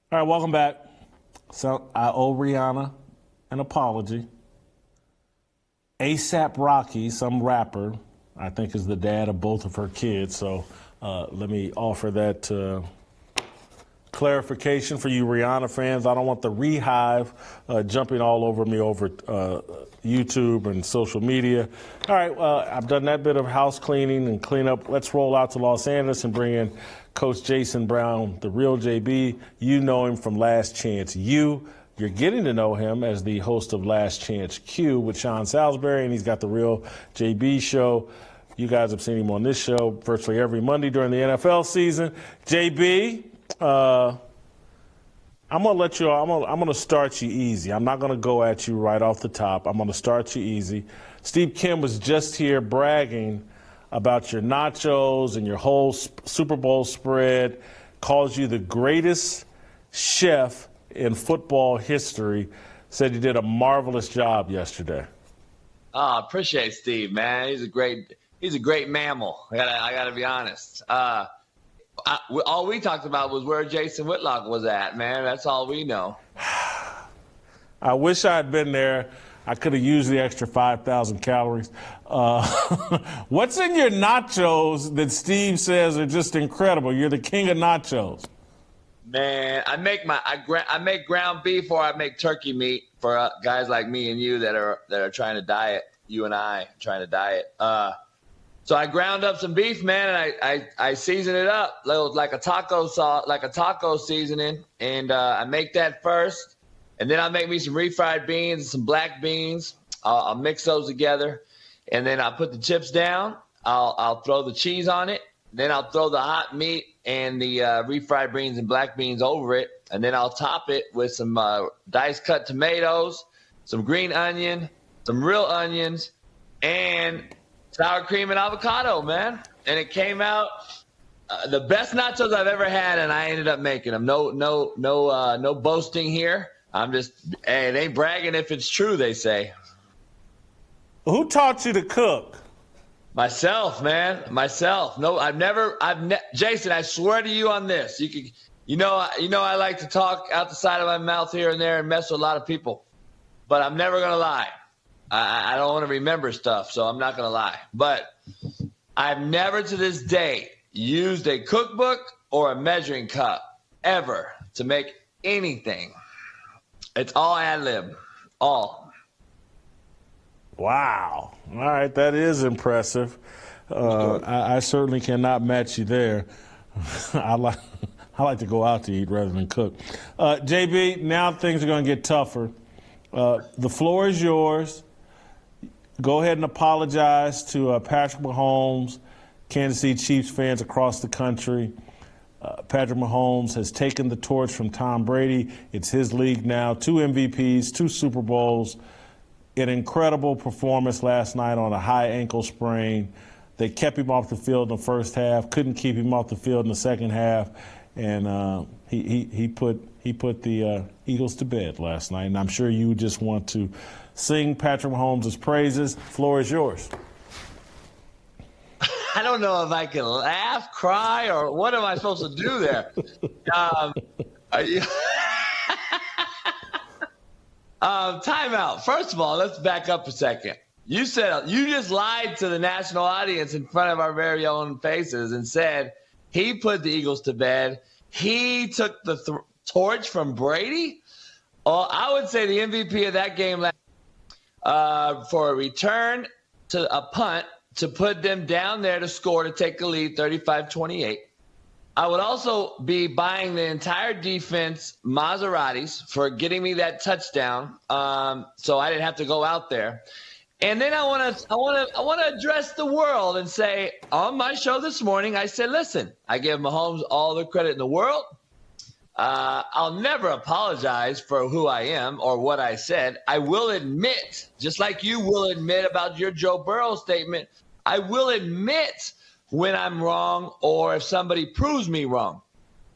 All right, welcome back. So I owe Rihanna an apology. ASAP Rocky, some rapper, I think is the dad of both of her kids. So let me offer that clarification for you Rihanna fans. I don't want the Rehive jumping all over me over YouTube and social media. All right, I've done that bit of house cleaning and cleanup. Let's roll out to Los Angeles and bring in Coach Jason Brown, the real JB. You know him from Last Chance U. You're getting to know him as the host of Last Chance Q with Sean Salisbury, and he's got the real JB show. You guys have seen him on this show virtually every Monday during the NFL season. JB, I'm gonna let you. I'm gonna start you easy. I'm not gonna go at you right off the top. I'm gonna start you easy. Steve Kim was just here bragging about your nachos and your whole Super Bowl spread. Calls you the greatest chef in football history. Said you did a marvelous job yesterday. Oh, appreciate Steve, man. He's a great mammal. I gotta be honest. All we talked about was where Jason Whitlock was at, man. That's all we know. I wish I had been there. I could have used the extra 5,000 calories. What's in your nachos that Steve says are just incredible? You're the king of nachos. Man, I make ground beef or I make turkey meat for guys like me and you that are trying to diet. You and I trying to diet. So I ground up some beef, man, and I season it up like a taco sauce, like a taco seasoning, and I make that first, and then I'll make me some refried beans and some black beans. I'll mix those together, and then I'll put the chips down. I'll throw the cheese on it. Then I'll throw the hot meat and the refried beans and black beans over it, and then I'll top it with some diced cut tomatoes, some green onion, some real onions, and sour cream and avocado, man. And it came out the best nachos I've ever had, and I ended up making them. No boasting here. Hey, it ain't bragging if it's true, they say. Who taught you to cook? Myself, man. Myself. No, Jason, I swear to you on this. You know I like to talk out the side of my mouth here and there and mess with a lot of people. But I'm never going to lie. I don't want to remember stuff, so I'm not going to lie. But I've never to this day used a cookbook or a measuring cup ever to make anything. It's all ad lib. All. Wow. All right, that is impressive. I certainly cannot match you there. I like to go out to eat rather than cook. JB, now things are going to get tougher. The floor is yours. Go ahead and apologize to Patrick Mahomes, Kansas City Chiefs fans across the country. Patrick Mahomes has taken the torch from Tom Brady. It's his league now. 2 MVPs, 2 Super Bowls. An incredible performance last night on a high ankle sprain. They kept him off the field in the first half, couldn't keep him off the field in the second half, and he put the Eagles to bed last night. And I'm sure you just want to sing Patrick Mahomes' praises. Floor is yours. I don't know if I can laugh, cry, or what am I supposed to do there? Timeout. First of all, let's back up a second. You said you just lied to the national audience in front of our very own faces and said he put the Eagles to bed. He took the torch from Brady. Oh, I would say the MVP of that game for a return to a punt to put them down there to score to take the lead 35-28. I would also be buying the entire defense Maseratis for getting me that touchdown, so I didn't have to go out there. And then I want to address the world and say on my show this morning, I said, listen, I give Mahomes all the credit in the world. I'll never apologize for who I am or what I said. I will admit, just like you will admit about your Joe Burrow statement, I will admit when I'm wrong or if somebody proves me wrong.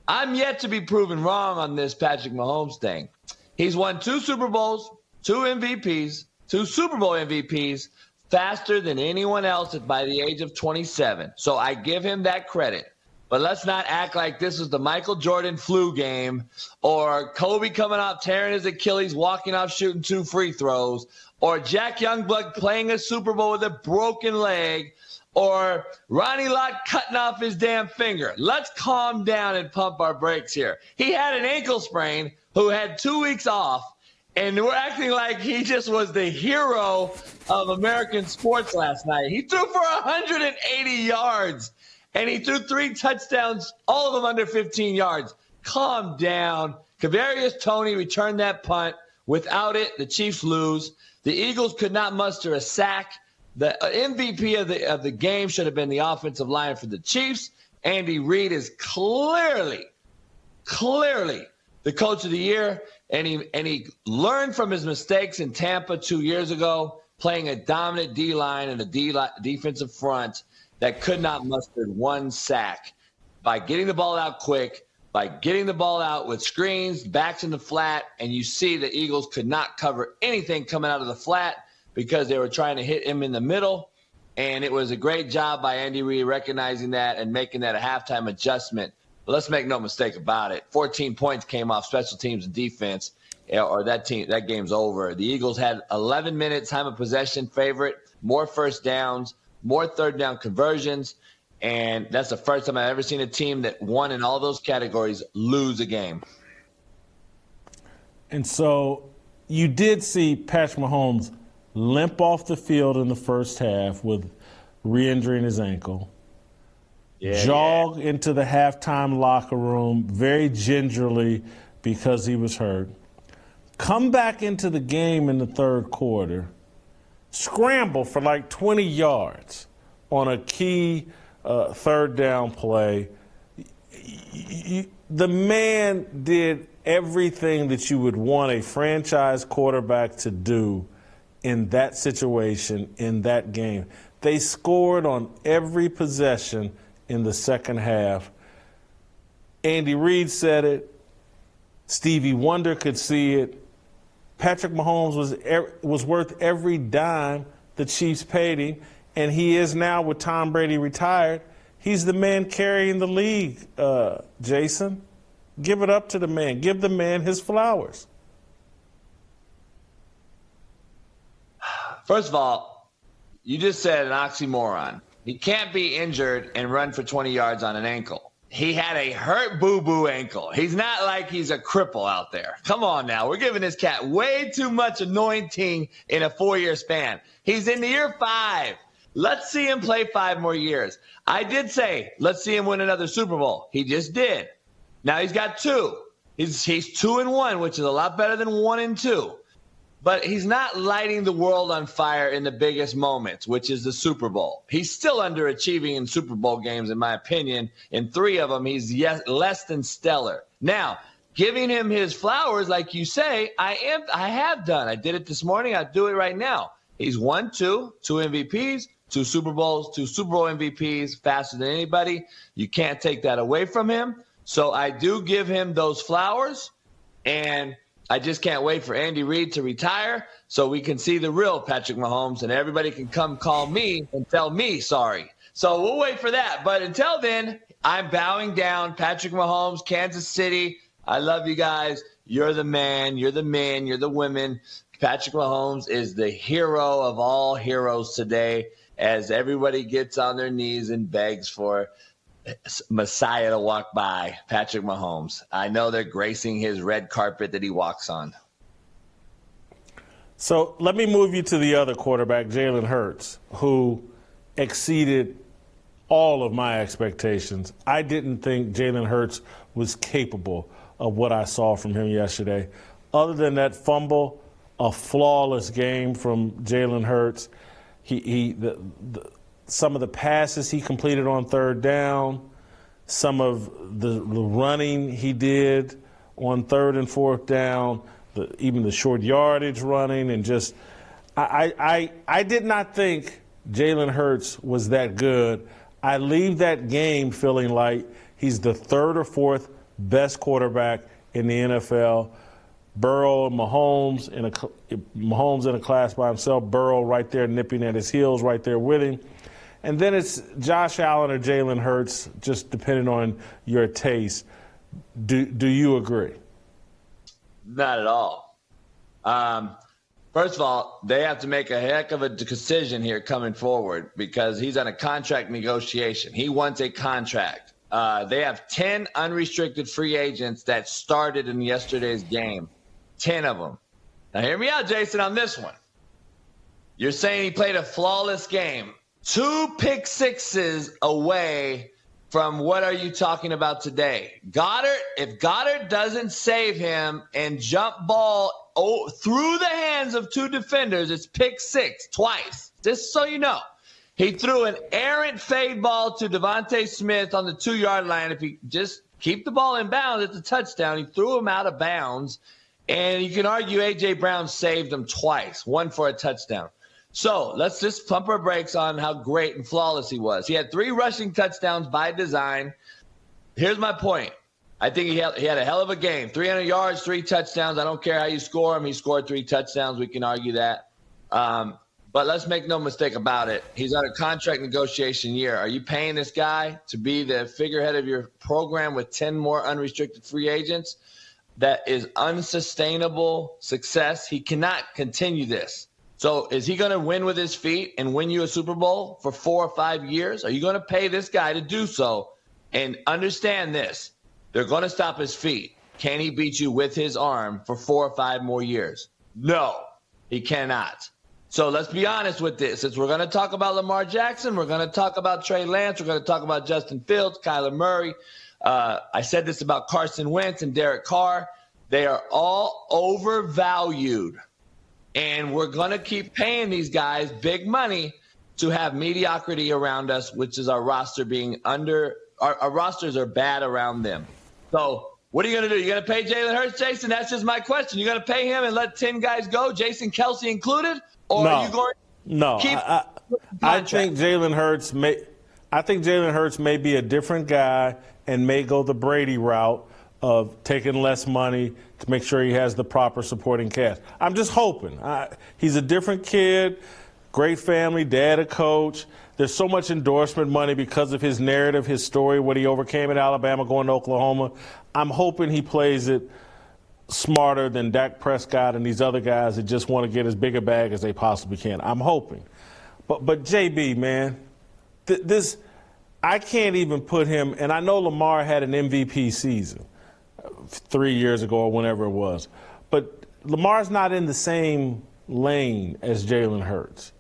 I'm yet to be proven wrong on this Patrick Mahomes thing. He's won 2 Super Bowls, 2 MVPs, 2 Super Bowl MVPs faster than anyone else by the age of 27. So I give him that credit. but let's not act like this was the Michael Jordan flu game or Kobe coming off tearing his Achilles, walking off shooting 2 free throws, or Jack Youngblood playing a Super Bowl with a broken leg, or Ronnie Lott cutting off his damn finger. Let's calm down and pump our brakes here. He had an ankle sprain, who had 2 weeks off, and we're acting like he just was the hero of American sports last night. He threw for 180 yards, and he threw 3 touchdowns, all of them under 15 yards. Calm down. Kadarius Toney returned that punt. Without it, the Chiefs lose. The Eagles could not muster a sack. The MVP of the game should have been the offensive line for the Chiefs. Andy Reid is clearly the coach of the year, and he learned from his mistakes in Tampa 2 years ago, playing a dominant D-line and a defensive front that could not muster 1 sack. By getting the ball out quick, by getting the ball out with screens, backs in the flat, and you see the Eagles could not cover anything coming out of the flat because they were trying to hit him in the middle. And it was a great job by Andy Reid recognizing that and making that a halftime adjustment. But let's make no mistake about it. 14 points came off special teams and defense, or that game's over. The Eagles had 11 minutes time of possession favorite, more first downs, more third down conversions. And that's the first time I've ever seen a team that won in all those categories lose a game. And so you did see Patrick Mahomes limp off the field in the first half with re-injuring his ankle. Jog into the halftime locker room very gingerly because he was hurt. Come back into the game in the third quarter, scramble for like 20 yards on a key third down play. The man did everything that you would want a franchise quarterback to do in that situation, in that game. They scored on every possession in the second half. Andy Reid said it. Stevie Wonder could see it. Patrick Mahomes was worth every dime the Chiefs paid him, and he is now, with Tom Brady retired, he's the man carrying the league, Jason. Give it up to the man. Give the man his flowers. First of all, you just said an oxymoron. He can't be injured and run for 20 yards on an ankle. He had a hurt boo-boo ankle. He's not like he's a cripple out there. Come on now. We're giving this cat way too much anointing in a 4-year span. He's in the year 5. Let's see him play 5 more years. I did say, let's see him win another Super Bowl. He just did. Now he's got 2. He's 2-1, which is a lot better than 1-2. But he's not lighting the world on fire in the biggest moments, which is the Super Bowl. He's still underachieving in Super Bowl games, in my opinion. In 3 of them, he's less than stellar. Now, giving him his flowers, like you say, I have done. I did it this morning. I do it right now. He's won 2 MVPs, 2 Super Bowls, 2 Super Bowl MVPs, faster than anybody. You can't take that away from him. So I do give him those flowers, and I just can't wait for Andy Reid to retire so we can see the real Patrick Mahomes and everybody can come call me and tell me sorry. So we'll wait for that. But until then, I'm bowing down. Patrick Mahomes, Kansas City, I love you guys. You're the man. You're the men. You're the women. Patrick Mahomes is the hero of all heroes today as everybody gets on their knees and begs for Messiah to walk by. Patrick Mahomes. I know they're gracing his red carpet that he walks on. So let me move you to the other quarterback, Jalen Hurts, who exceeded all of my expectations. I didn't think Jalen Hurts was capable of what I saw from him yesterday. Other than that fumble, a flawless game from Jalen Hurts. Some of the passes he completed on third down, some of the running he did on third and fourth down, even the short yardage running, and just I did not think Jalen Hurts was that good. I leave that game feeling like he's the 3rd or 4th best quarterback in the NFL. Burrow and Mahomes in a class by himself. Burrow right there nipping at his heels, right there with him. and then it's Josh Allen or Jalen Hurts, just depending on your taste. Do you agree? Not at all. First of all, they have to make a heck of a decision here coming forward because he's on a contract negotiation. He wants a contract. They have 10 unrestricted free agents that started in yesterday's game. 10 of them. Now, hear me out, Jason, on this one. You're saying he played a flawless game. 2 pick sixes away from what are you talking about today? Goddard, if Goddard doesn't save him and jump ball through the hands of 2 defenders, it's pick 6 twice. Just so you know. He threw an errant fade ball to Devontae Smith on the 2-yard line. If he just keep the ball in bounds, it's a touchdown. He threw him out of bounds. And you can argue A.J. Brown saved him twice, one for a touchdown. So let's just pump our brakes on how great and flawless he was. He had 3 rushing touchdowns by design. Here's my point. I think he had a hell of a game. 300 yards, 3 touchdowns. I don't care how you score him. He scored 3 touchdowns. We can argue that. But let's make no mistake about it. He's on a contract negotiation year. Are you paying this guy to be the figurehead of your program with 10 more unrestricted free agents? That is unsustainable success. He cannot continue this. So is he going to win with his feet and win you a Super Bowl for 4 or 5 years? Are you going to pay this guy to do so? And understand this. They're going to stop his feet. Can he beat you with his arm for 4 or 5 more years? No, he cannot. So let's be honest with this. Since we're going to talk about Lamar Jackson, we're going to talk about Trey Lance, we're going to talk about Justin Fields, Kyler Murray. I said this about Carson Wentz and Derek Carr. They are all overvalued. And we're going to keep paying these guys big money to have mediocrity around us, which is our roster being under – our rosters are bad around them. So what are you going to do? You're going to pay Jalen Hurts, Jason? That's just my question. You're going to pay him and let 10 guys go, Jason Kelce included? Or are you going to keep I think Jalen Hurts may be a different guy and may go the Brady route of taking less money to make sure he has the proper supporting cast. I'm just hoping. He's a different kid, great family, dad a coach. There's so much endorsement money because of his narrative, his story, what he overcame at Alabama going to Oklahoma. I'm hoping he plays it smarter than Dak Prescott and these other guys that just want to get as big a bag as they possibly can. I'm hoping. But JB, man, this I can't even put him, and I know Lamar had an MVP season 3 years ago or whenever it was, but Lamar's not in the same lane as Jalen Hurts.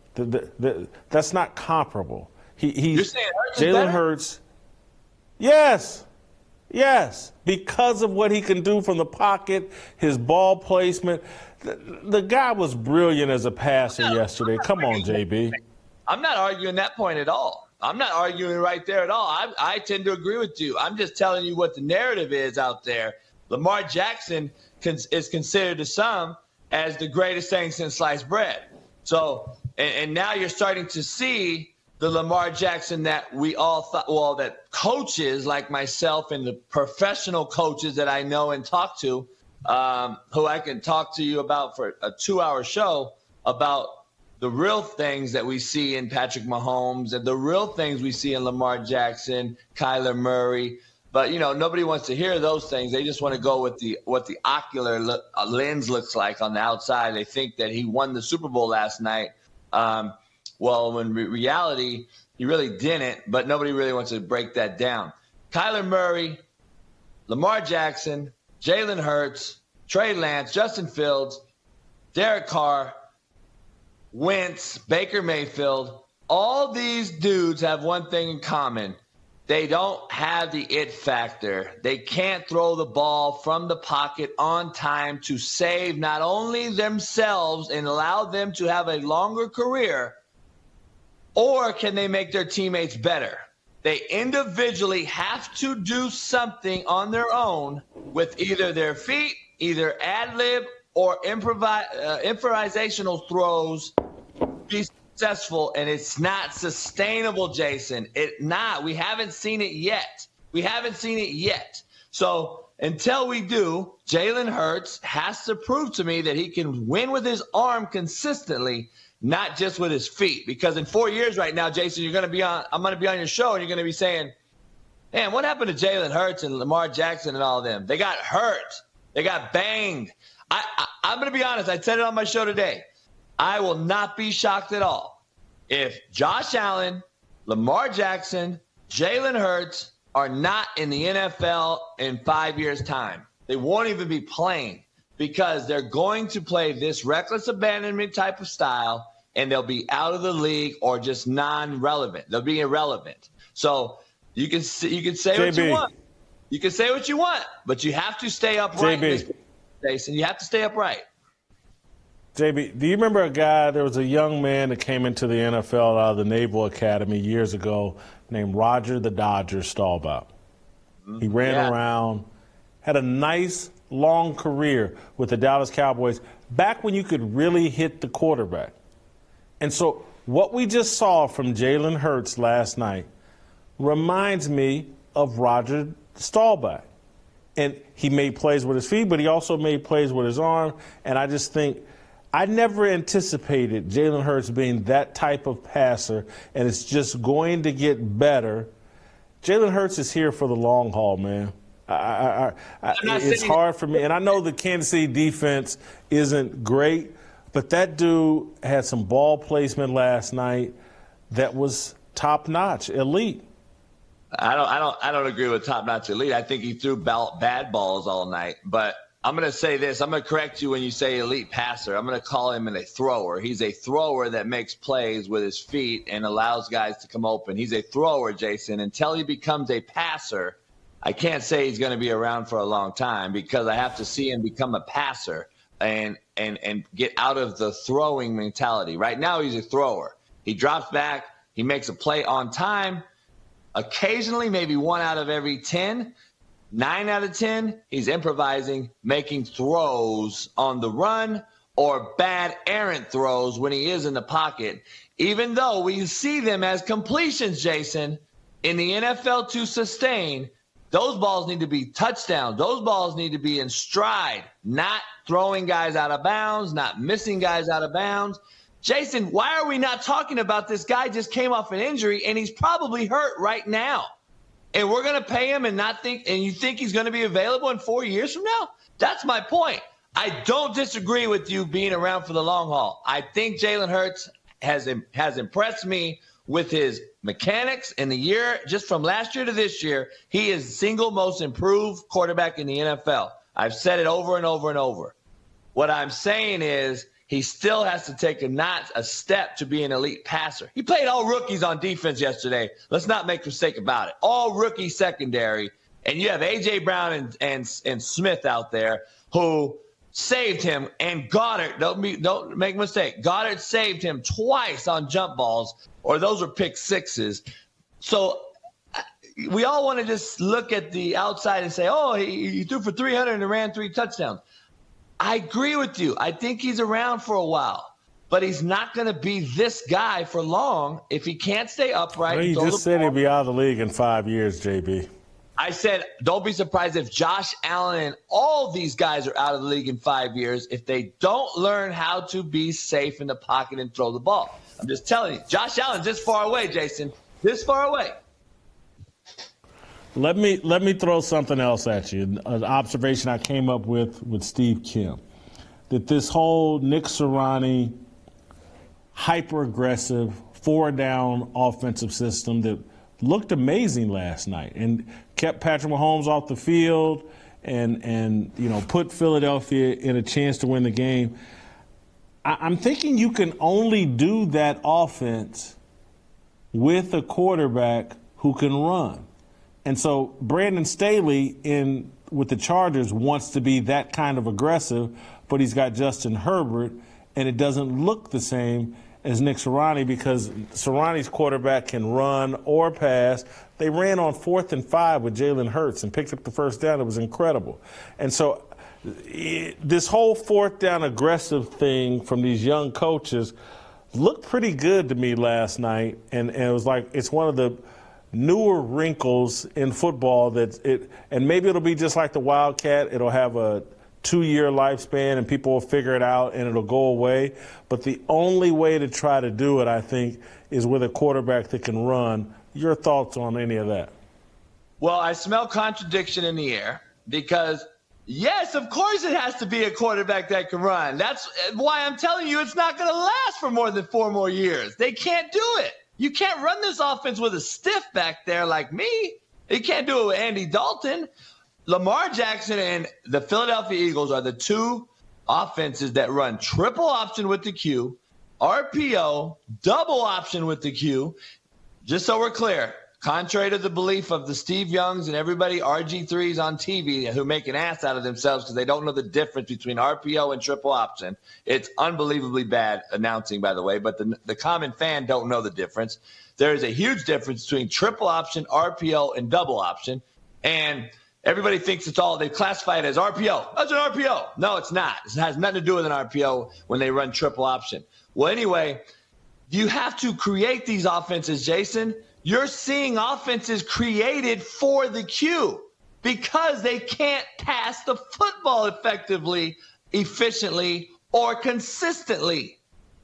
That's not comparable. You're saying Hurts is Jalen better? Hurts. Yes, because of what he can do from the pocket, his ball placement. The guy was brilliant as a passer yesterday. Come on, JB. I'm not arguing that point at all. I'm not arguing right there at all. I tend to agree with you. I'm just telling you what the narrative is out there. Lamar Jackson is considered to some as the greatest thing since sliced bread. So, and now you're starting to see the Lamar Jackson that we all thought, well, that coaches like myself and the professional coaches that I know and talk to, who I can talk to you about for a 2-hour show about the real things that we see in Patrick Mahomes and the real things we see in Lamar Jackson, Kyler Murray. But, nobody wants to hear those things. They just want to go with what the ocular lens looks like on the outside. They think that he won the Super Bowl last night. Well, in reality, he really didn't, but nobody really wants to break that down. Kyler Murray, Lamar Jackson, Jalen Hurts, Trey Lance, Justin Fields, Derek Carr, Wentz, Baker Mayfield, all these dudes have one thing in common. They don't have the it factor. They can't throw the ball from the pocket on time to save not only themselves and allow them to have a longer career, or can they make their teammates better? They individually have to do something on their own with either their feet, either ad-lib or improvisational throws, be successful, and it's not sustainable, Jason. We haven't seen it yet. So until we do, Jalen Hurts has to prove to me that he can win with his arm consistently. not just with his feet. Because in 4 years right now, Jason, I'm going to be on your show, and you're going to be saying, man, what happened to Jalen Hurts and Lamar Jackson and all of them? They got hurt. They got banged. I'm going to be honest. I said it on my show today. I will not be shocked at all if Josh Allen, Lamar Jackson, Jalen Hurts are not in the NFL in 5 years' time. They won't even be playing because they're going to play this reckless abandonment type of style, and they'll be out of the league or just non-relevant. They'll be irrelevant. So you can say what you want. You can say what you want, but you have to stay upright. Jason, you have to stay upright. JB, do you remember a guy, there was a young man that came into the NFL out of the Naval Academy years ago named Roger the Dodger Staubach? He ran around, had a nice, long career with the Dallas Cowboys back when you could really hit the quarterback. And so what we just saw from Jalen Hurts last night reminds me of Roger Staubach. And he made plays with his feet, but he also made plays with his arm. And I just think I never anticipated Jalen Hurts being that type of passer, and it's just going to get better. Jalen Hurts is here for the long haul, man. It's hard for me. And I know the Kansas City defense isn't great, but that dude had some ball placement last night that was top-notch, elite. I don't agree with top-notch elite. I think he threw bad balls all night. But I'm going to say this. I'm going to correct you when you say elite passer. I'm going to call him a thrower. He's a thrower that makes plays with his feet and allows guys to come open. He's a thrower, Jason. Until he becomes a passer, I can't say he's going to be around for a long time because I have to see him become a passer and get out of the throwing mentality. Right now he's a thrower. He drops back. He makes a play on time. Occasionally, maybe 1 out of every 10, 9 out of 10, he's improvising, making throws on the run or bad errant throws when he is in the pocket. Even though we see them as completions, Jason, in the NFL to sustain, those balls need to be touchdowns. Those balls need to be in stride, not throwing guys out of bounds, not missing guys out of bounds. Jason, why are we not talking about this guy just came off an injury and he's probably hurt right now? And we're going to pay him and you think he's going to be available in 4 years from now? That's my point. I don't disagree with you being around for the long haul. I think Jalen Hurts has impressed me with his mechanics in the year, just from last year to this year. He is the single most improved quarterback in the NFL. I've said it over and over and over. What I'm saying is, he still has to take a step to be an elite passer. He played all rookies on defense yesterday. Let's not make a mistake about it. All rookie secondary. And you have A.J. Brown and Smith out there who saved him. And Goddard, don't make a mistake, Goddard saved him twice on jump balls, or those are pick sixes. So we all want to just look at the outside and say, oh, he threw for 300 and ran 3 touchdowns. I agree with you. I think he's around for a while, but he's not going to be this guy for long if he can't stay upright. Well, you just said he'll be out of the league in 5 years, JB. I said, don't be surprised if Josh Allen and all these guys are out of the league in 5 years if they don't learn how to be safe in the pocket and throw the ball. I'm just telling you, Josh Allen's this far away, Jason, this far away. Let me throw something else at you. An observation I came up with Steve Kim, that this whole Nick Sirianni hyper-aggressive 4-down offensive system that looked amazing last night and kept Patrick Mahomes off the field and put Philadelphia in a chance to win the game. I'm thinking you can only do that offense with a quarterback who can run. And so Brandon Staley with the Chargers wants to be that kind of aggressive, but he's got Justin Herbert, and it doesn't look the same as Nick Sirianni because Sirianni's quarterback can run or pass. They ran on 4th and 5 with Jalen Hurts and picked up the first down. It was incredible. And so this whole 4th down aggressive thing from these young coaches looked pretty good to me last night, and it was like it's one of the newer wrinkles in football and maybe it'll be just like the Wildcat. It'll have a 2-year lifespan and people will figure it out and it'll go away. But the only way to try to do it, I think, is with a quarterback that can run. Your thoughts on any of that? Well, I smell contradiction in the air because, yes, of course it has to be a quarterback that can run. That's why I'm telling you it's not going to last for more than 4 more years. They can't do it. You can't run this offense with a stiff back there like me. You can't do it with Andy Dalton. Lamar Jackson and the Philadelphia Eagles are the two offenses that run triple option with the Q, RPO, double option with the Q. Just so we're clear, contrary to the belief of the Steve Youngs and everybody, RG3s on TV who make an ass out of themselves because they don't know the difference between RPO and triple option. It's unbelievably bad announcing, by the way, but the common fan don't know the difference. There is a huge difference between triple option, RPO, and double option. And everybody thinks they classify it as RPO. That's an RPO. No, it's not. It has nothing to do with an RPO when they run triple option. Well, anyway, you have to create these offenses, Jason. You're seeing offenses created for the Q because they can't pass the football effectively, efficiently, or consistently.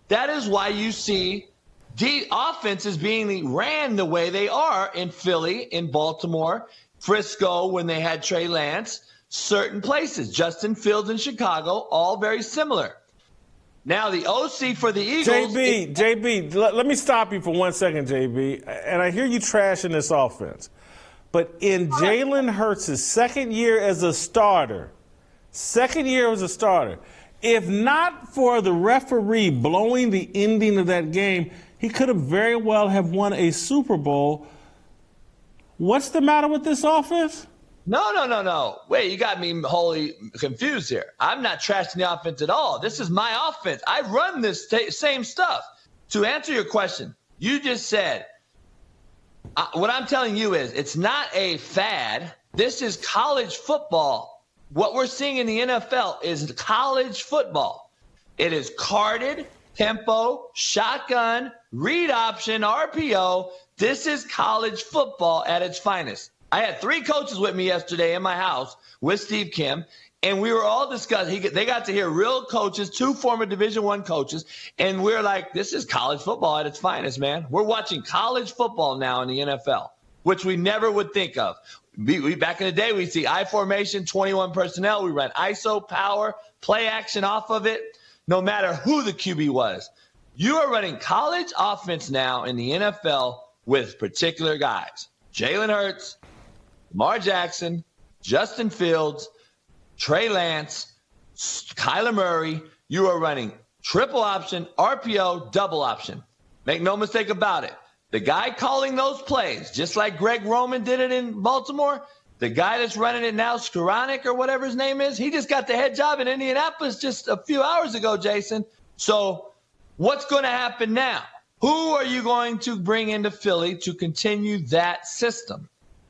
That is why you see the offenses being ran the way they are in Philly, in Baltimore, Frisco when they had Trey Lance, certain places, Justin Fields in Chicago, all very similar. Now the OC for the Eagles. JB, let me stop you for 1 second, JB. And I hear you trashing this offense. But in Jalen Hurts' second year as a starter, if not for the referee blowing the ending of that game, he could have very well have won a Super Bowl. What's the matter with this offense? No. Wait, you got me wholly confused here. I'm not trashing the offense at all. This is my offense. I run this same stuff. To answer your question, you just said, what I'm telling you is it's not a fad. This is college football. What we're seeing in the NFL is college football. It is carded, tempo, shotgun, read option, RPO. This is college football at its finest. I had 3 coaches with me yesterday in my house with Steve Kim, and we were all discussing. They got to hear real coaches, 2 former Division I coaches, and we're like, this is college football at its finest, man. We're watching college football now in the NFL, which we never would think of. We back in the day, we see I formation, 21 personnel. We run ISO, power, play action off of it, no matter who the QB was. You are running college offense now in the NFL with particular guys. Jalen Hurts, Lamar Jackson, Justin Fields, Trey Lance, Kyler Murray. You are running triple option, RPO, double option. Make no mistake about it. The guy calling those plays, just like Greg Roman did it in Baltimore, the guy that's running it now, Skoranek or whatever his name is, he just got the head job in Indianapolis just a few hours ago, Jason. So what's going to happen now? Who are you going to bring into Philly to continue that system?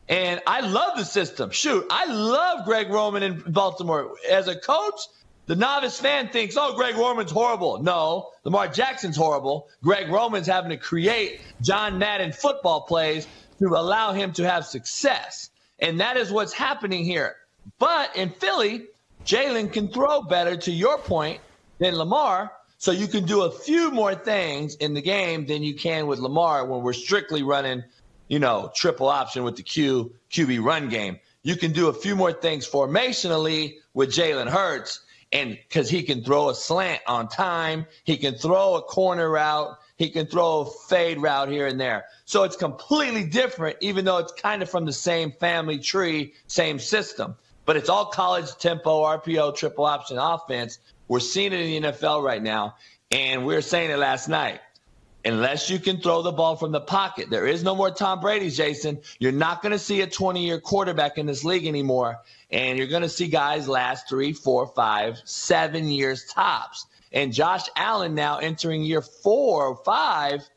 And I love the system. Shoot, I love Greg Roman in Baltimore. As a coach, the novice fan thinks, oh, Greg Roman's horrible. No, Lamar Jackson's horrible. Greg Roman's having to create John Madden football plays to allow him to have success. And that is what's happening here. But in Philly, Jalen can throw better, to your point, than Lamar. So you can do a few more things in the game than you can with Lamar when we're strictly running, triple option with the QB run game. You can do a few more things formationally with Jalen Hurts, and because he can throw a slant on time, he can throw a corner route, he can throw a fade route here and there. So it's completely different, even though it's kind of from the same family tree, same system. But it's all college tempo, RPO, triple option offense. We're seeing it in the NFL right now, and we were saying it last night. Unless you can throw the ball from the pocket, there is no more Tom Brady's, Jason. You're not going to see a 20-year quarterback in this league anymore, and you're going to see guys last 3, 4, 5, 7 years tops. And Josh Allen now entering year 4 or 5,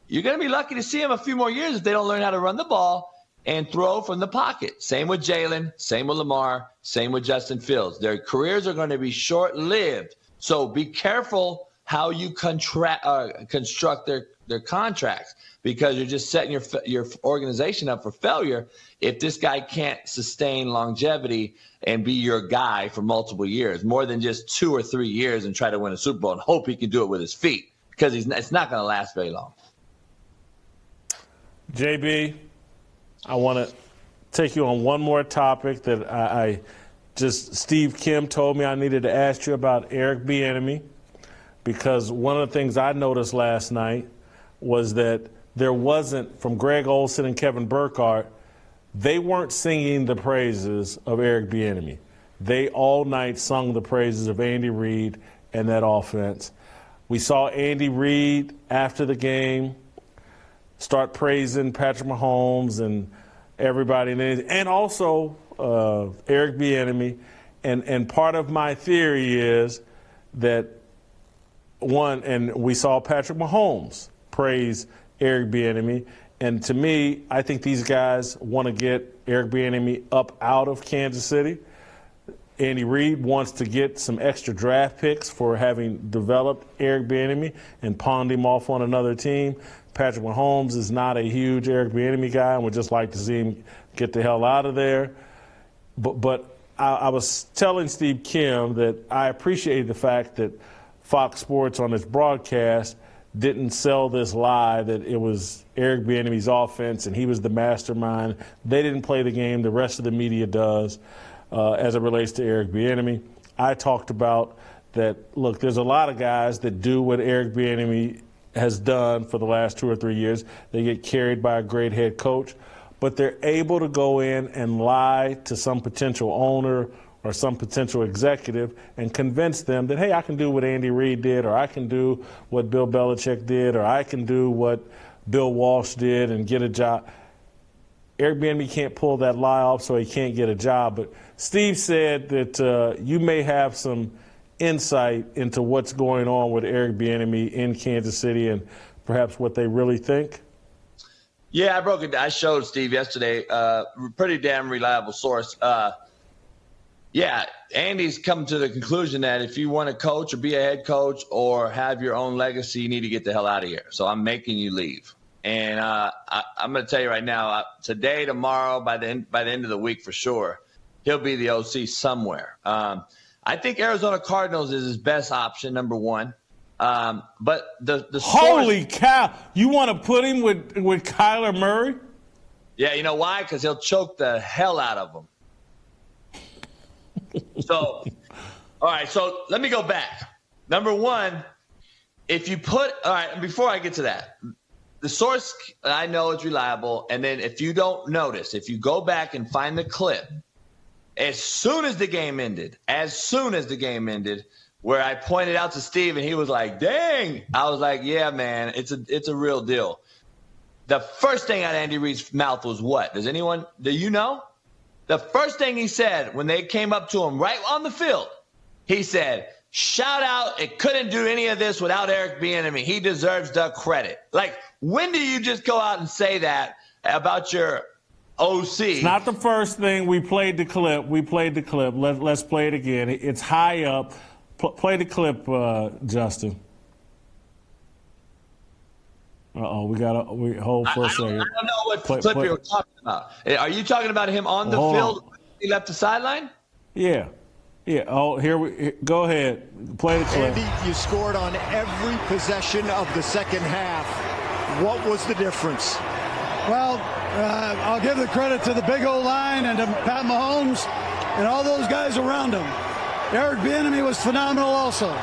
you're going to be lucky to see him a few more years if they don't learn how to run the ball and throw from the pocket. Same with Jalen, same with Lamar, same with Justin Fields. Their careers are going to be short-lived. So be careful how you construct their contracts because you're just setting your organization up for failure if this guy can't sustain longevity and be your guy for multiple years, more than just 2 or 3 years, and try to win a Super Bowl and hope he can do it with his feet, because it's not going to last very long. JB, I want to take you on one more topic that Steve Kim told me I needed to ask you about Eric Bieniemy, because one of the things I noticed last night was that there wasn't, from Greg Olsen and Kevin Burkhardt, they weren't singing the praises of Eric Bieniemy. They all night sung the praises of Andy Reid and that offense. We saw Andy Reid after the game start praising Patrick Mahomes and everybody, and also Eric Bieniemy. And part of my theory is that, and we saw Patrick Mahomes praise Eric Bieniemy. And to me, I think these guys want to get Eric Bieniemy up out of Kansas City. Andy Reid wants to get some extra draft picks for having developed Eric Bieniemy and pawned him off on another team. Patrick Mahomes is not a huge Eric Bieniemy guy and would just like to see him get the hell out of there. But I was telling Steve Kim that I appreciated the fact that Fox Sports on its broadcast didn't sell this lie that it was Eric Bieniemy's offense and he was the mastermind. They didn't play the game. The rest of the media does as it relates to Eric Bieniemy. I talked about that, look, there's a lot of guys that do what Eric Bieniemy has done for the last 2 or 3 years. They get carried by a great head coach, but they're able to go in and lie to some potential owner or some potential executive and convince them that, hey, I can do what Andy Reid did, or I can do what Bill Belichick did, or I can do what Bill Walsh did and get a job. Eric Bieniemy can't pull that lie off, so he can't get a job. But Steve said that you may have some insight into what's going on with Eric Bieniemy in Kansas City and perhaps what they really think. Yeah, I showed Steve yesterday. Pretty damn reliable source. Yeah, Andy's come to the conclusion that if you want to coach or be a head coach or have your own legacy, you need to get the hell out of here. So I'm making you leave. And I'm going to tell you right now, today, tomorrow, by the end of the week for sure, he'll be the OC somewhere. I think Arizona Cardinals is his best option, number one. But the holy cow, you want to put him with Kyler Murray? Yeah, you know why? Because he'll choke the hell out of him. So, all right, so let me go back. Number one, before I get to that, the source I know is reliable, and then if you don't notice, if you go back and find the clip, as soon as the game ended, where I pointed out to Steve and he was like, dang, I was like, yeah, man, it's a real deal. The first thing out of Andy Reid's mouth was what? Do you know? The first thing he said when they came up to him right on the field, he said, shout out, it couldn't do any of this without Eric Bieniemy. He deserves the credit. Like, when do you just go out and say that about your OC? It's not the first thing. We played the clip. Let's play it again. It's high up. Play the clip, Justin. We hold for a second. I don't know what clip you were talking about. Are you talking about him on the field when he left the sideline? Yeah. Oh, go ahead. Play the clip. Andy, you scored on every possession of the second half. What was the difference? Well, I'll give the credit to the big old line and to Pat Mahomes and all those guys around him. Eric Bieniemy was phenomenal also.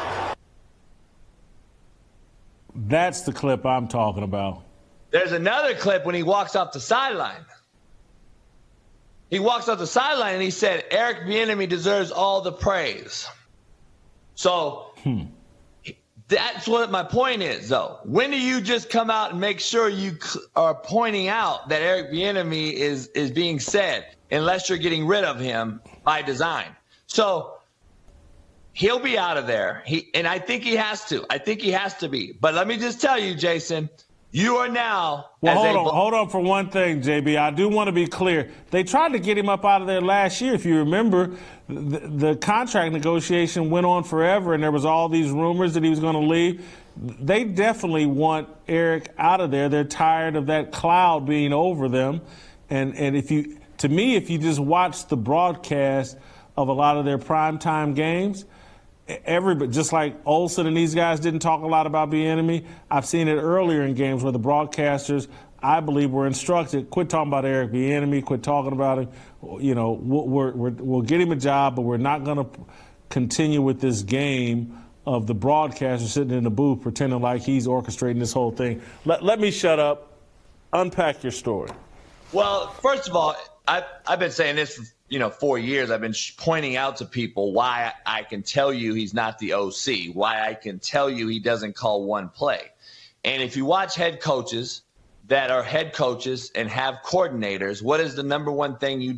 That's the clip I'm talking about. There's another clip when he walks off the sideline. He walks off the sideline and he said, Eric Bieniemy deserves all the praise. So that's what my point is, though. When do you just come out and make sure you are pointing out that Eric Bieniemy is being said, unless you're getting rid of him by design? So he'll be out of there. And I think he has to. I think he has to be. But let me just tell you, Jason, You are now. Well, hold on for one thing, JB. I do want to be clear. They tried to get him up out of there last year. If you remember, the contract negotiation went on forever, and there was all these rumors that he was going to leave. They definitely want Eric out of there. They're tired of that cloud being over them. And if you just watch the broadcast of a lot of their primetime games, everybody, just like Olsen and these guys didn't talk a lot about Bieniemy, I've seen it earlier in games where the broadcasters, I believe, were instructed, quit talking about Eric Bieniemy, quit talking about him. You know, we'll get him a job, but we're not going to continue with this game of the broadcaster sitting in the booth pretending like he's orchestrating this whole thing. Let me shut up. Unpack your story. Well, first of all, I've been saying this for 4 years. I've been pointing out to people why I can tell you he's not the OC, why I can tell you he doesn't call one play. And if you watch head coaches that are head coaches and have coordinators, what is the number one thing you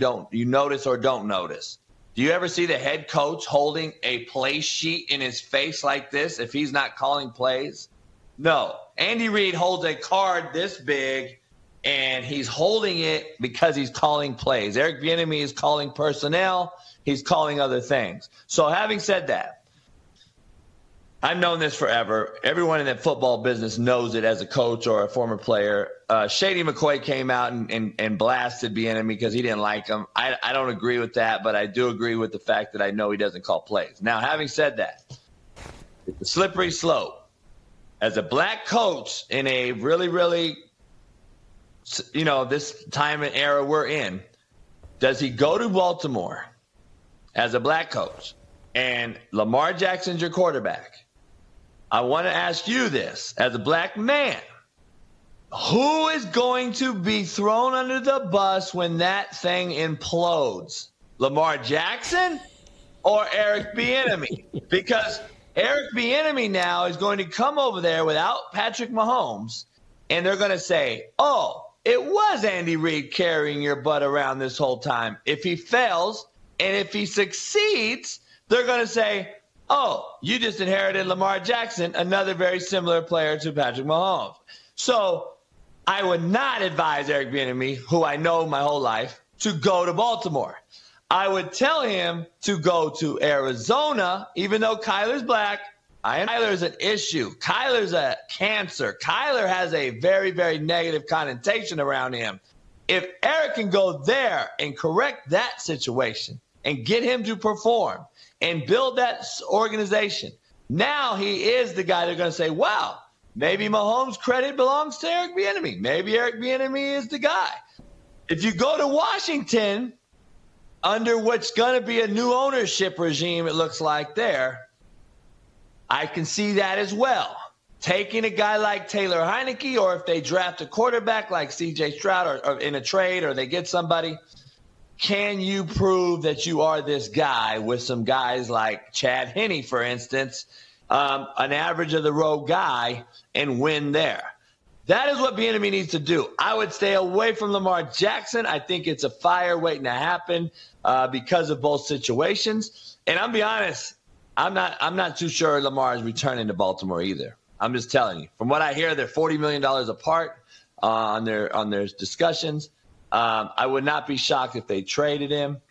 notice or don't notice? Do you ever see the head coach holding a play sheet in his face like this if he's not calling plays? No. Andy Reid holds a card this big, and he's holding it because he's calling plays. Eric Bieniemy is calling personnel. He's calling other things. So having said that, I've known this forever. Everyone in the football business knows it as a coach or a former player. Shady McCoy came out and blasted Bieniemy because he didn't like him. I don't agree with that, but I do agree with the fact that I know he doesn't call plays. Now, having said that, it's a slippery slope. As a black coach in a really, really this time and era we're in, does he go to Baltimore as a black coach and Lamar Jackson's your quarterback? I want to ask you this as a black man. Who is going to be thrown under the bus when that thing implodes? Lamar Jackson or Eric Bieniemy? Because Eric Bieniemy now is going to come over there without Patrick Mahomes, and they're going to say, oh, it was Andy Reid carrying your butt around this whole time. If he fails and if he succeeds, they're going to say, oh, you just inherited Lamar Jackson, another very similar player to Patrick Mahomes. So I would not advise Eric Bieniemy, who I know my whole life, to go to Baltimore. I would tell him to go to Arizona, even though Kyler's black. Kyler's an issue. Kyler's a cancer. Kyler has a very, very negative connotation around him. If Eric can go there and correct that situation and get him to perform and build that organization, now he is the guy they're going to say, wow, maybe Mahomes' credit belongs to Eric Bieniemy. Maybe Eric Bieniemy is the guy. If you go to Washington, under what's going to be a new ownership regime, it looks like there, I can see that as well. Taking a guy like Taylor Heineke, or if they draft a quarterback like C.J. Stroud or in a trade or they get somebody, can you prove that you are this guy with some guys like Chad Henne, for instance, an average-of-the-road guy, and win there? That is what Bieniemy needs to do. I would stay away from Lamar Jackson. I think it's a fire waiting to happen because of both situations. And I'll be honest, I'm not too sure Lamar is returning to Baltimore either. I'm just telling you. From what I hear, they're $40 million apart on their discussions. I would not be shocked if they traded him.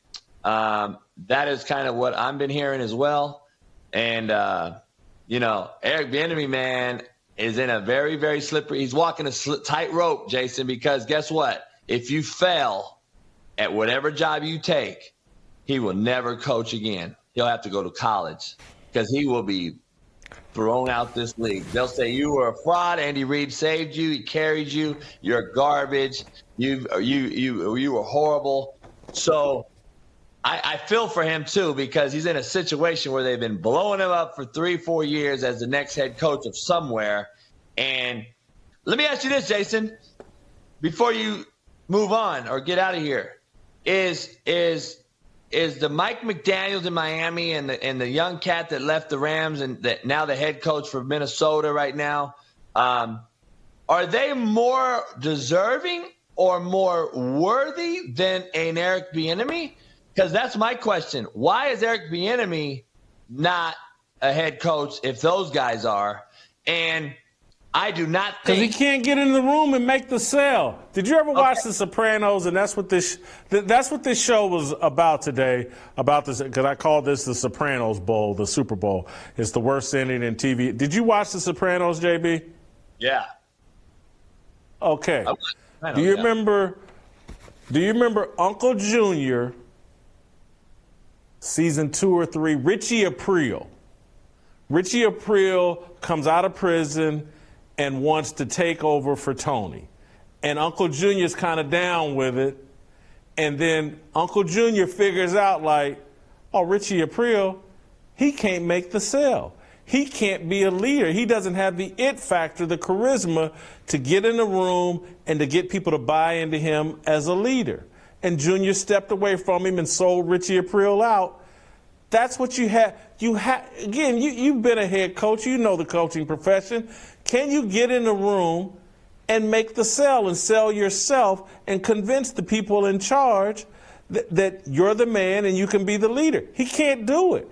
That is kind of what I've been hearing as well. And, Eric Bieniemy, man, is in a very, very slippery – he's walking a tightrope, Jason, because guess what? If you fail at whatever job you take, he will never coach again. He'll have to go to college because he will be thrown out this league. They'll say you were a fraud. Andy Reid saved you. He carried you. You're garbage. You were horrible. So I feel for him too because he's in a situation where they've been blowing him up for 3-4 years as the next head coach of somewhere. And let me ask you this, Jason, before you move on or get out of here, is the Mike McDaniels in Miami and the young cat that left the Rams and that now the head coach for Minnesota right now, are they more deserving or more worthy than an Eric Bieniemy? Because that's my question. Why is Eric Bieniemy not a head coach if those guys are? And I do not Because he think can't get in the room and make the sale. Did you ever watch The Sopranos? And that's what this show was about today. About this, because I call this the Sopranos Bowl, the Super Bowl. It's the worst ending in TV. Did you watch The Sopranos, JB? Yeah. Okay. Do you remember Uncle Junior, season 2 or 3, Richie Aprile? Richie Aprile comes out of prison and wants to take over for Tony. And Uncle Junior's kind of down with it. And then Uncle Junior figures out, like, oh, Richie Aprile, he can't make the sale. He can't be a leader. He doesn't have the it factor, the charisma to get in the room and to get people to buy into him as a leader. And Junior stepped away from him and sold Richie Aprile out. That's what you have. Again, you've been a head coach. You know the coaching profession. Can you get in the room and make the sell and sell yourself and convince the people in charge that you're the man and you can be the leader? He can't do it.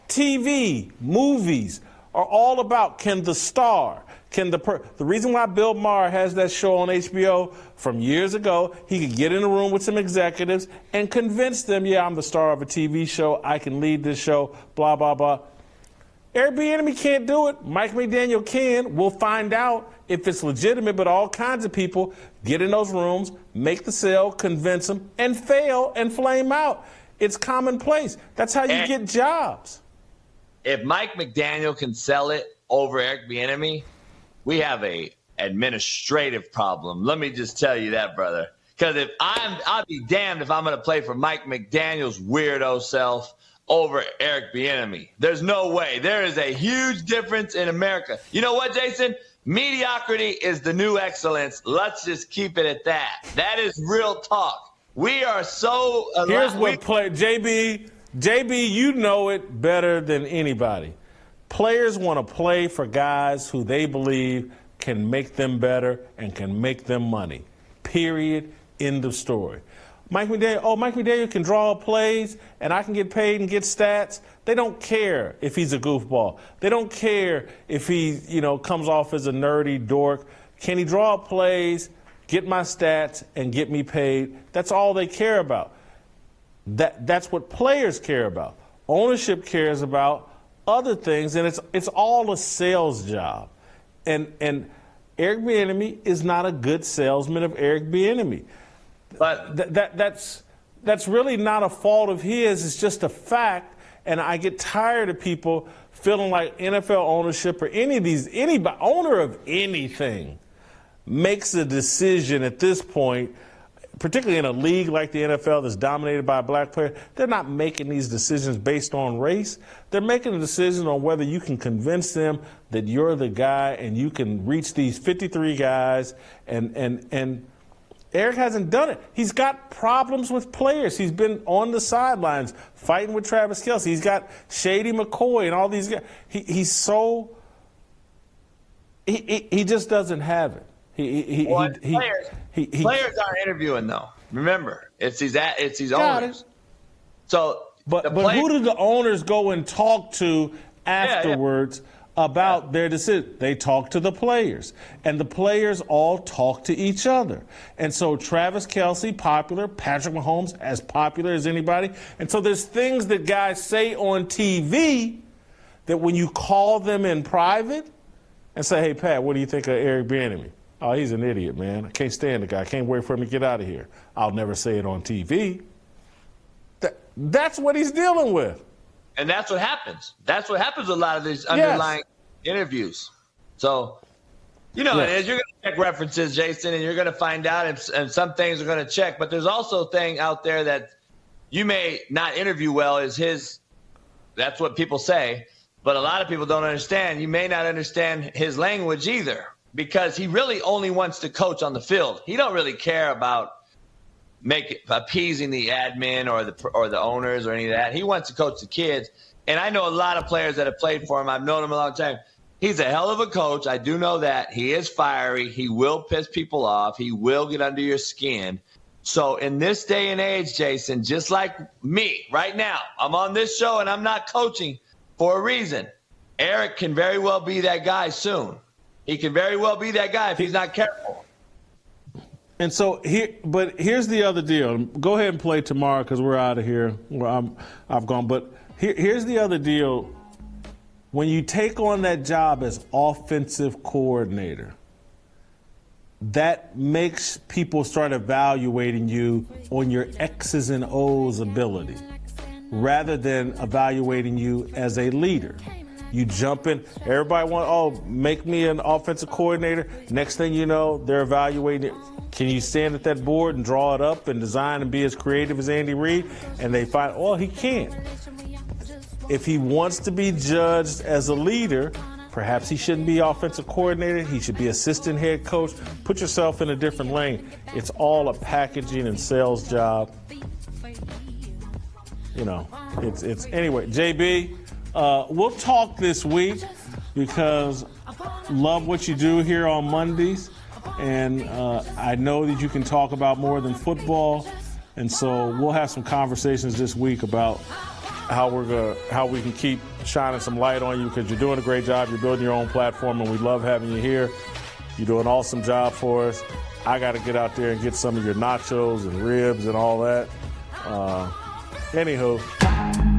TV, movies are all about, can the star, the reason why Bill Maher has that show on HBO from years ago, he could get in a room with some executives and convince them, yeah, I'm the star of a TV show, I can lead this show, blah, blah, blah. Eric Bieniemy can't do it. Mike McDaniel can. We'll find out if it's legitimate, but all kinds of people get in those rooms, make the sale, convince them, and fail and flame out. It's commonplace. That's how you get jobs. If Mike McDaniel can sell it over Eric Bieniemy, we have a administrative problem. Let me just tell you that, brother. Because I'll be damned if I'm going to play for Mike McDaniel's weirdo self over Eric Bieniemy. There's no way. There is a huge difference in America. You know what, Jason? Mediocrity is the new excellence. Let's just keep it at that. That is real talk. We are so. Here's what JB, you know it better than anybody. Players want to play for guys who they believe can make them better and can make them money. Period. End of story. Mike McDaniel can draw plays and I can get paid and get stats. They don't care if he's a goofball. They don't care if he, comes off as a nerdy dork. Can he draw plays, get my stats, and get me paid? That's all they care about. That's what players care about. Ownership cares about other things, and it's all a sales job. And Eric Bieniemy is not a good salesman of Eric Bieniemy. But that's really not a fault of his. It's just a fact. And I get tired of people feeling like NFL ownership or anybody owner of anything makes a decision at this point, particularly in a league like the NFL that's dominated by a black player. They're not making these decisions based on race. They're making a decision on whether you can convince them that you're the guy and you can reach these 53 guys and Eric hasn't done it. He's got problems with players. He's been on the sidelines fighting with Travis Kelce. He's got Shady McCoy and all these guys. He just doesn't have it. Players aren't interviewing though. Remember, it's these owners. So, but who do the owners go and talk to afterwards? About their decision? They talk to the players, and the players all talk to each other. And so Travis Kelce, popular, Patrick Mahomes, as popular as anybody. And so there's things that guys say on TV that when you call them in private and say, hey, Pat, what do you think of Eric Bieniemy? Oh, he's an idiot, man. I can't stand the guy. I can't wait for him to get out of here. I'll never say it on TV. That's what he's dealing with. And that's what happens. That's what happens with a lot of these underlying interviews. So, as you're going to check references, Jason, and you're going to find out, and some things are going to check. But there's also a thing out there that you may not interview well that's what people say. But a lot of people don't understand. You may not understand his language either, because he really only wants to coach on the field. He don't really care about appeasing the admin or the owners or any of that. He wants to coach the kids. And I know a lot of players that have played for him. I've known him a long time. He's a hell of a coach. I do know that. He is fiery. He will piss people off. He will get under your skin. So in this day and age, Jason, just like me right now, I'm on this show and I'm not coaching for a reason. Eric can very well be that guy soon. He could very well be that guy if he's not careful. And so here's the other deal. Go ahead and play tomorrow because we're out of here. I've gone. But here's the other deal. When you take on that job as offensive coordinator, that makes people start evaluating you on your X's and O's ability rather than evaluating you as a leader. You jump in, everybody make me an offensive coordinator. Next thing you know, they're evaluating it. Can you stand at that board and draw it up and design and be as creative as Andy Reid? And they find, he can't. If he wants to be judged as a leader, perhaps he shouldn't be offensive coordinator. He should be assistant head coach. Put yourself in a different lane. It's all a packaging and sales job. It's anyway. JB, we'll talk this week because love what you do here on Mondays, and I know that you can talk about more than football, and so we'll have some conversations this week about how we can keep shining some light on you because you're doing a great job. You're building your own platform, and we love having you here. You do an awesome job for us. I got to get out there and get some of your nachos and ribs and all that. Anywho.